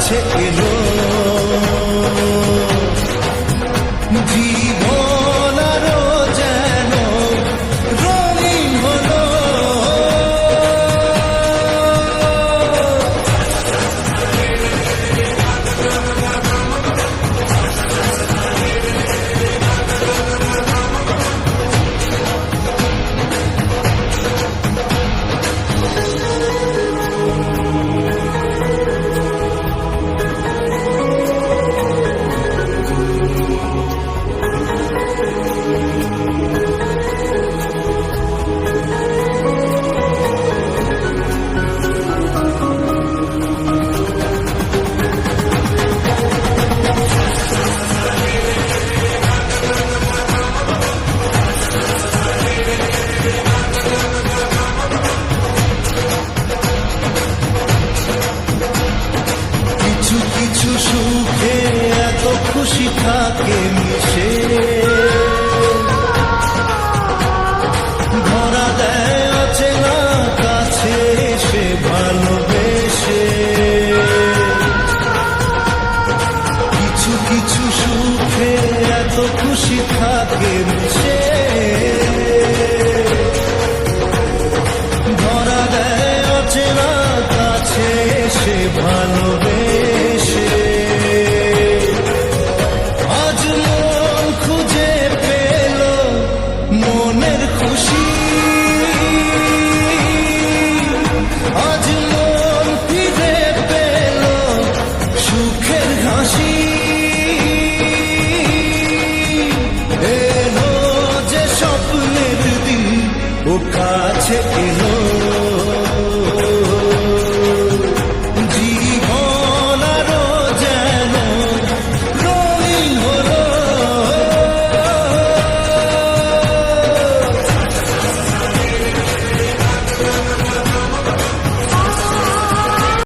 কাছে এলো, জীবন আরো যেন রঙিন হলো। কিছু কিছু সুখে এত খুশি থাকে মিশে, ধরা দেয় অচেনা কাছে এসে ভালোবেসে। কিছু কিছু সুখে এত খুশি থাকে মিশে, ধরা দেয় অচেনা কাছে এসে